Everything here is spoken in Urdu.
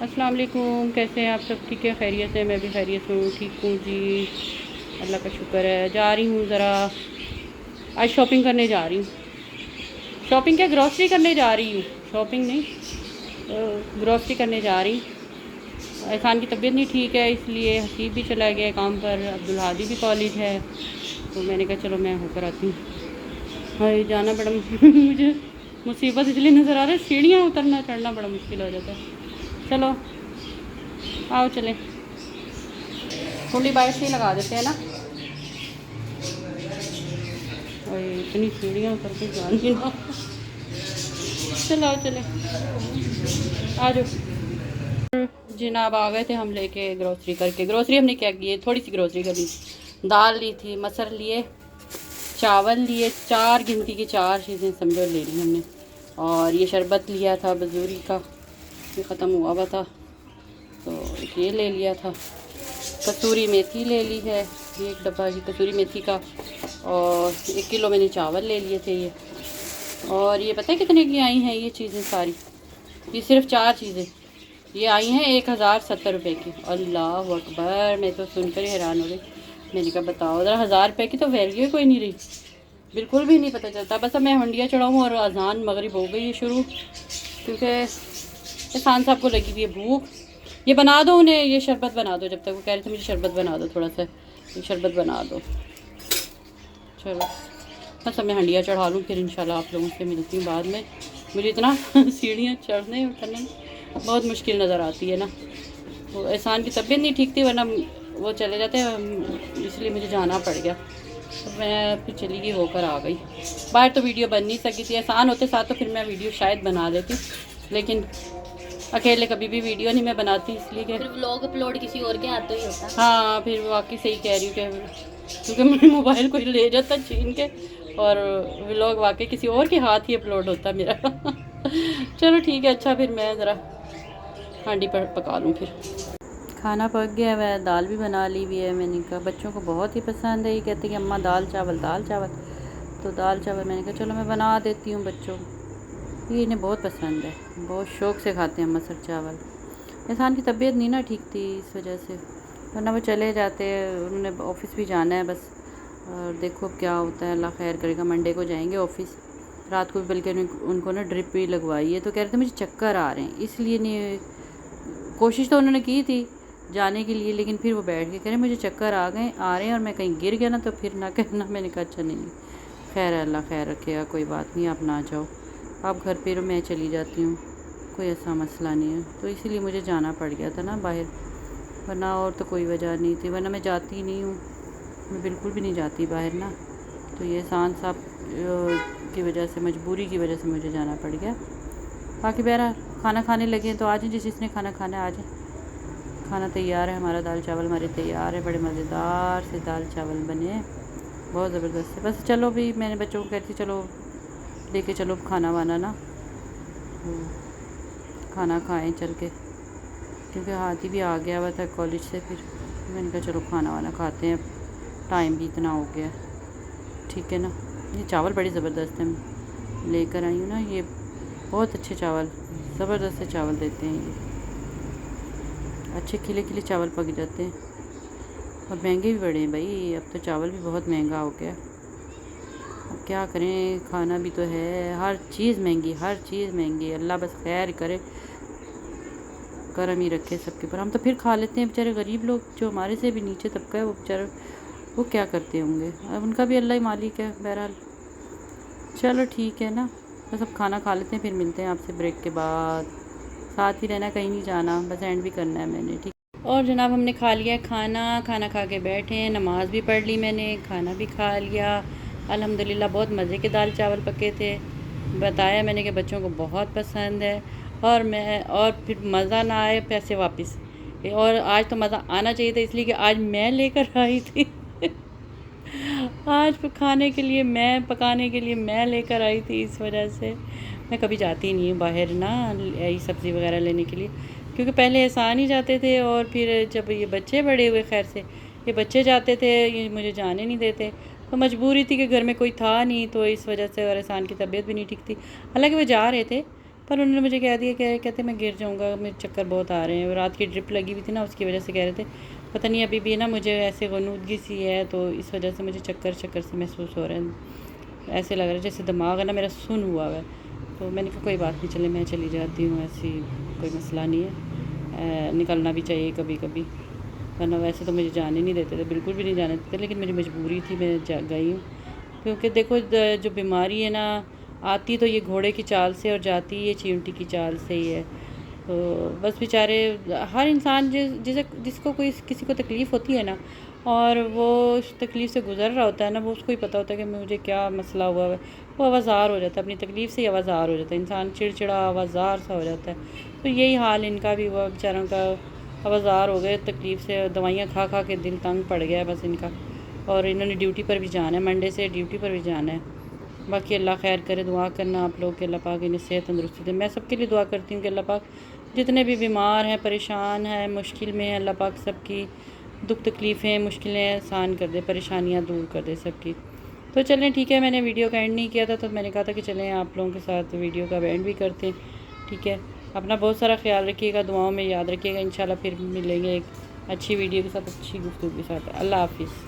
السلام علیکم، کیسے ہیں آپ سب؟ ٹھیک ہے، خیریت سے؟ میں بھی خیریت ہوں، ٹھیک ہوں جی، اللہ کا شکر ہے۔ جا رہی ہوں ذرا، آج شاپنگ کرنے جا رہی ہوں۔ شاپنگ کیا، گروسری کرنے جا رہی ہوں، شاپنگ نہیں، گروسری کرنے جا رہی ہوں۔ احسان کی طبیعت نہیں ٹھیک ہے، اس لیے حسیب بھی چلا گیا کام پر، عبدالحادی بھی کالج ہے، تو میں نے کہا چلو میں ہو کر آتی ہوں۔ ہائے جانا بڑا مجھے مصیبت اس لیے نظر آ رہا ہے، سیڑھیاں اترنا چڑھنا بڑا مشکل ہو جاتا ہے۔ چلو آؤ چلیں، تھوڑی بائک سے ہی لگا دیتے ہیں نا، اور اتنی سیڑھیاں اتر کے جانی نا۔ چلو آؤ چلیں، آ جاؤ جناب۔ آ گئے تھے ہم لے کے گروسری کر کے۔ گروسری ہم نے کیا کی ہے، تھوڑی سی گروسری کرنی تھی۔ دال لی تھی، مسر لیے، چاول لیے، 4 گنتی کی 4 چیزیں سمجھو لے لی ہم نے، اور یہ شربت لیا تھا بزوری کا، یہ ختم ہوا ہوا تھا تو یہ لے لیا تھا۔ کسوری میتھی لے لی ہے، یہ 1 ڈبہ ہی کسوری میتھی کا، اور 1 کلو میں نے چاول لے لیے تھے یہ۔ اور یہ پتہ ہے کتنے کی آئی ہیں یہ چیزیں ساری؟ یہ صرف 4 چیزیں یہ آئی ہیں 1070 روپے کی۔ اللہ اکبر، میں تو سن کر ہی حیران ہو گئی۔ میں نے کہا بتاؤ ذرا، 1000 روپے کی تو ویلیو کوئی نہیں رہی، بالکل بھی نہیں پتہ چلتا۔ بس اب میں ہنڈیا چڑھاؤں اور اذان مغرب ہو گئی ہے شروع، کیونکہ احسان صاحب کو لگی ہوئی ہے بھوک۔ یہ بنا دو انہیں، یہ شربت بنا دو، جب تک وہ کہہ رہے تھے مجھے شربت بنا دو تھوڑا سا، یہ شربت بنا دو۔ چلو بس اب میں ہنڈیا چڑھا لوں، پھر انشاءاللہ آپ لوگوں سے ملتی ہوں بعد میں۔ مجھے اتنا سیڑھیاں چڑھنے اترنے میں بہت مشکل نظر آتی ہے نا۔ وہ احسان کی طبیعت نہیں ٹھیک تھی، ورنہ وہ چلے جاتے ہیں، اس لیے مجھے جانا پڑ گیا، تو میں پھر چلی گئی، ہو کر آ گئی۔ باہر تو ویڈیو بن نہیں سکی تھی، احسان ہوتے ساتھ تو پھر میں ویڈیو شاید بنا لیتی، لیکن اکیلے کبھی بھی ویڈیو نہیں میں بناتی، اس لیے کہ پھر ولاگ اپلوڈ کسی اور کے ہاتھ ہی ہوتا۔ ہاں پھر واقعی صحیح کہہ رہی ہوں کہ کیونکہ میرے موبائل کوئی لے جاتا چھین کے، اور ولاگ واقعی کسی اور کے ہاتھ ہی اپلوڈ ہوتا میرا۔ چلو ٹھیک ہے، اچھا پھر میں ذرا ہانڈی پر پکا لوں۔ پھر کھانا پک گیا ہے، دال بھی بنا لی ہوئی ہے۔ میں نے کہا بچوں کو بہت ہی پسند ہے، یہ کہتے ہیں کہ اماں دال چاول دال چاول، تو دال چاول میں نے کہا چلو میں بنا دیتی ہوں بچوں کو، یہ انہیں بہت پسند ہے، بہت شوق سے کھاتے ہیں مسر چاول۔ احسان کی طبیعت نہیں نا ٹھیک تھی، اس وجہ سے، ورنہ وہ چلے جاتے، انہوں نے آفس بھی جانا ہے بس، اور دیکھو اب کیا ہوتا ہے، اللہ خیر کرے گا۔ منڈے کو جائیں گے آفس، رات کو بلکہ ان کو نا ڈرپ بھی لگوائی ہے، تو کہہ رہے تھے مجھے چکر آ رہے ہیں، اس لیے نہیں، کوشش تو انہوں نے کی تھی جانے کے لیے، لیکن پھر وہ بیٹھ کے کہہ رہے مجھے چکر آ رہے ہیں، اور میں کہیں گر گیا نا تو پھر نہ کہنا۔ میں نے کہا اچھا نہیں، خیر ہے، اللہ خیر رکھے گا، کوئی بات نہیں، آپ نہ جاؤ، آپ گھر پہ میں چلی جاتی ہوں، کوئی ایسا مسئلہ نہیں ہے۔ تو اسی لیے مجھے جانا پڑ گیا تھا نا باہر، ورنہ اور تو کوئی وجہ نہیں تھی، ورنہ میں جاتی نہیں ہوں، میں بالکل بھی نہیں جاتی باہر نا، تو یہ احسان صاحب کی وجہ سے، مجبوری کی وجہ سے مجھے جانا پڑ گیا۔ باقی بہرحال کھانا کھانے لگے ہیں، تو آ جائیں، جس نے کھانا کھانا ہے آ جائیں، کھانا تیار ہے ہمارا، دال چاول ہمارے تیار ہے، بڑے مزیدار سے دال چاول بنے ہیں، بہت زبردست ہے۔ بس چلو بھی، میں نے بچوں کو کہتی چلو لے کے چلو کھانا وانا نا، کھانا کھائیں چل کے، کیونکہ ہاتھی بھی آ گیا ہوا تھا کالج سے، پھر میں نے کہا چلو کھانا وانا کھاتے ہیں، ٹائم بھی اتنا ہو گیا، ٹھیک ہے نا۔ یہ چاول بڑی زبردست ہیں، لے کر آئی ہوں نا، یہ بہت اچھے چاول، زبردست سے چاول دیتے ہیں، یہ اچھے کھلے کھلے چاول پک جاتے ہیں، اور مہنگے بھی بڑے ہیں بھائی، اب تو چاول بھی بہت مہنگا ہو گیا، اب کیا کریں، کھانا بھی تو ہے، ہر چیز مہنگی، ہر چیز مہنگی، اللہ بس خیر کرے، کرم ہی رکھے سب کے اوپر۔ ہم تو پھر کھا لیتے ہیں، بیچارے غریب لوگ جو ہمارے سے بھی نیچے طبقہ ہے، وہ بیچارے وہ کیا کرتے ہوں گے، اب ان کا بھی اللہ ہی مالک ہے۔ بہرحال چلو ٹھیک ہے نا، بس اب کھانا کھا لیتے ہیں، پھر ملتے ہیں آپ سے بریک کے بعد، ساتھ ہی رہنا، کہیں نہیں جانا، بس اینڈ بھی کرنا ہے میں نے، ٹھیک۔ اور جناب ہم نے کھا لیا کھانا، کھانا کھا کے بیٹھے ہیں، نماز بھی پڑھ لی میں نے، کھانا بھی کھا لیا الحمدللہ، بہت مزے کے دال چاول پکے تھے، بتایا میں نے کہ بچوں کو بہت پسند ہے، اور پھر مزہ نہ آئے پیسے واپس، اور آج تو مزہ آنا چاہیے تھا، اس لیے کہ آج میں لے کر آئی تھی، آج کھانے کے لیے میں، پکانے کے لیے میں لے کر آئی تھی، اس وجہ سے میں کبھی جاتی نہیں ہوں باہر نا یہ سبزی وغیرہ لینے کے لیے، کیونکہ پہلے احسان ہی جاتے تھے، اور پھر جب یہ بچے بڑے ہوئے، خیر سے یہ بچے جاتے تھے، یہ مجھے جانے نہیں دیتے، تو مجبوری تھی کہ گھر میں کوئی تھا نہیں، تو اس وجہ سے، اور احسان کی طبیعت بھی نہیں ٹھیک تھی، حالانکہ وہ جا رہے تھے، پر انہوں نے مجھے کہہ دیا کہ کہتے میں گر جاؤں گا، میرے چکر بہت آ رہے ہیں، رات کی ڈرپ لگی ہوئی تھی نا، اس کی وجہ سے کہہ رہے تھے پتہ نہیں ابھی بھی نا مجھے ایسے غنودگی سی ہے، تو اس وجہ سے مجھے چکر سے محسوس ہو رہے ہیں، ایسے لگ رہا ہے جیسے دماغ ہے نا میرا سن ہوا ہے۔ تو میں نے کہا کوئی بات نہیں، چلے میں چلی جاتی ہوں، ایسی کوئی مسئلہ نہیں ہے، نکلنا بھی چاہیے کبھی کبھی، ورنہ ویسے تو مجھے جانے نہیں دیتے تھے، بالکل بھی نہیں جانے دیتے، لیکن میری مجبوری تھی، میں گئی ہوں، کیونکہ دیکھو جو بیماری ہے نا آتی تو یہ گھوڑے کی چال سے اور جاتی یہ چیونٹی کی چال سے ہی ہے۔ تو بس بیچارے ہر انسان جس کو کسی کو تکلیف ہوتی ہے نا اور وہ اس تکلیف سے گزر رہا ہوتا ہے نا، وہ اس کو ہی پتہ ہوتا ہے کہ مجھے کیا مسئلہ ہوا ہے، وہ آوازار ہو جاتا ہے، اپنی تکلیف سے ہی آوازار ہو جاتا ہے انسان، چڑچڑا آوازار سا ہو جاتا ہے۔ تو یہی حال ان کا بھی ہوا، بیچاروں کا آوازار ہو گئے تکلیف سے، دوائیاں کھا کھا کے دل تنگ پڑ گیا ہے بس ان کا، اور انہوں نے ڈیوٹی پر بھی جانا ہے، منڈے سے ڈیوٹی پر بھی جانا ہے۔ باقی اللہ خیر کرے، دعا کرنا آپ لوگ کہ اللہ پاک انہیں صحت تندرستی دے۔ میں سب کے لیے دعا کرتی ہوں کہ اللہ پاک جتنے بھی بیمار ہیں، پریشان ہیں، مشکل میں ہیں، اللہ پاک سب کی دکھ تکلیفیں مشکلیں آسان کر دے، پریشانیاں دور کر دے سب کی۔ تو چلیں ٹھیک ہے، میں نے ویڈیو کا اینڈ نہیں کیا تھا، تو میں نے کہا تھا کہ چلیں آپ لوگوں کے ساتھ ویڈیو کا اینڈ بھی کرتے ہیں، ٹھیک ہے۔ اپنا بہت سارا خیال رکھیے گا، دعاؤں میں یاد رکھیے گا، انشاءاللہ پھر ملیں گے ایک اچھی ویڈیو کے ساتھ، اچھی گفتگو کے ساتھ۔ اللہ حافظ۔